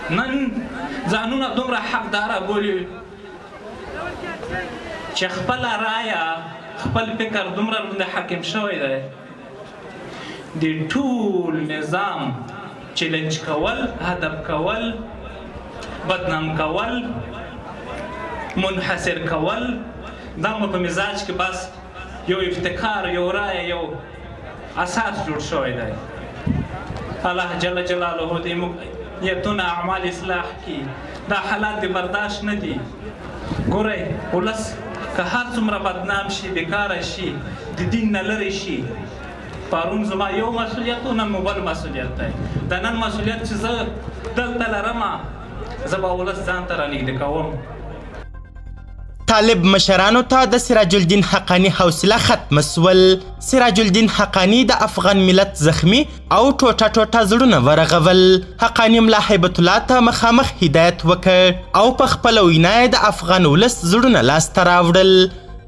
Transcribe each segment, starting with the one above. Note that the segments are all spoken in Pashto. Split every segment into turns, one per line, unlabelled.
نن ځانونه دومره حقداره بولي چې خپله رایه خپل فکر دومره باندې حاکم شوی دی د ټول نظام چیلنج کول، هدف کول، بدنام کول، منحصر کول، دا مو په مزاج کې بس یو افتکار، یو رایه، یو اساس جوړ شوی دی. الله جل جلاله دې موږ نیتونه اعمال اصلاح کړي. دا حالات دې برداشت نه دي. ګورئ ولس که هر څومره بدنام شي، بیکاره شي، د دین نه لرې شي، پرون زما یو مسؤلیت و نن مو بل مسؤلیت دی. د نن مسؤلیت چې زه دلته لرمه زه به ولس ځان ته رانږدې کوم.
طالب مشرانو ته د سراج الدین حقانی حوصله ختمه سول. سراج الدین حقانی د افغان ملت زخمی او ټوټه ټوټه زړونه ورغول. حقانی ملا هیبت الله ته مخامخ هدایت وکړ او په خپله وینا یې د افغان ولس زړونه لاسته راوړل.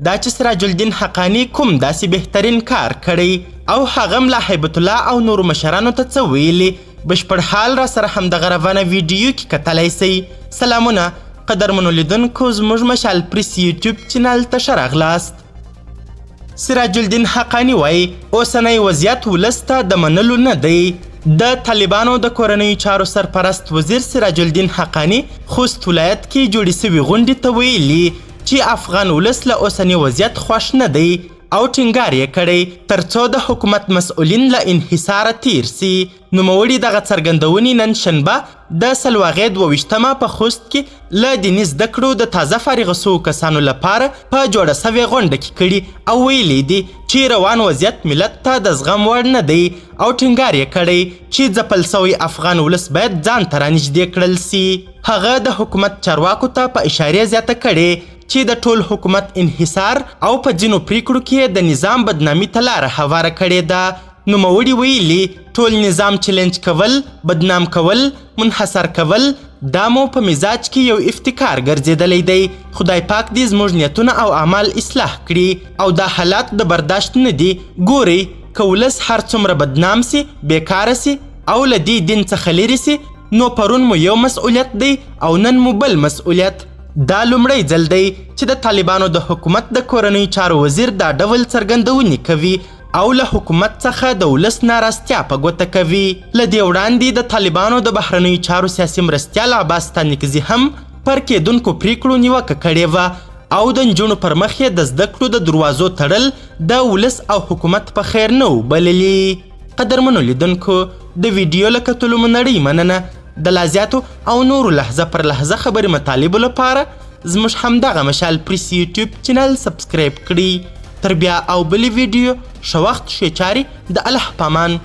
دا چې سراج الدین حقانی کوم داسې بهترین کار کړی او هغه ملا هیبت الله او نورو مشرانو ته څه ویلي، بشپړ حال را سره همدغه روانه ویډیو کې کتلی شئ. سلامونه قدرمنو لیدونکو، زموږ مشال پریس یوټیوب چینل ته ښه راغلاست. سراج الدین حقانی وایي اوسنی وضعیت ولس ته د منلو نه دی. د طالبانو د کورنیو چارو سرپرست وزیر سراج الدین حقانی خوست ولایت کې جوړې سوي غونډې ته ویلي چې افغان ولس له اوسني وضعیت خوښ نه دی او ټینګار یې کړی تر څو د حکومت مسؤلین له انحصاره تیر سي. نوموړي دغه څرګندونې نن شنبه د سلواغې 22مه په خوست کې له دیني زده کړو د تازه فارغ شوو کسانو لپاره په جوړه سوې غونډه کې کړي او ویلي دي چې روان وضعیت ملت ته د زغم وړ نه دی او ټینګار یې کړی چې ځپل سوی افغان ولس باید ځان ته رانږدې کړل سي. هغه د حکومت چارواکو ته په اشارې زیاته کړې چې د ټول حکومت انحصار او په ځینو پریکړو کې د نظام بدنامي ته لاره هواره کړې ده. نوموړي ویلي ټول نظام چیلنج کول، بدنام کول، منحصر کول دا مو په مزاج کې یو افتکار ګرځېدلی دی. خدای پاک دې زموږ نیتونه او اعمال اصلاح کړي او دا حالات د برداشت نه دي. ګورئ که ولس هر څومره بدنام سي، بیکاره سي او له دې دین څخه لرې سي نو پرون مو یو مسؤلیت دی او نن مو بل مسؤلیت. دا لومړی ځل دی چې د طالبانو د حکومت د کورنیو چارو وزیر دا ډول څرګندونې کوي او له حکومت څخه د ولس ناراضتیا په ګوته کوي. له دې وړاندې د طالبانو د بهرنیو چارو سیاسي مرستیال عباس ستانکزي هم پر کېدونکو پریکړو نیوکه کړې وه او د نجونو پر مخ یې د زده کړو د دروازو تړل د ولس او حکومت په خیر نه و بللي. قدرمنو لیدونکو، د ویډیو له کتلو مو نړۍ مننه. د لا زیاتو او نورو لحظه پر لحظه خبرې مطالبو لپاره زموږ همدغه مشال پریس یوټیوب چینل سبسکرایب کړئ. تر بیا او بلې ویډیو ښه وخت، ښې چارې، د الله په امان.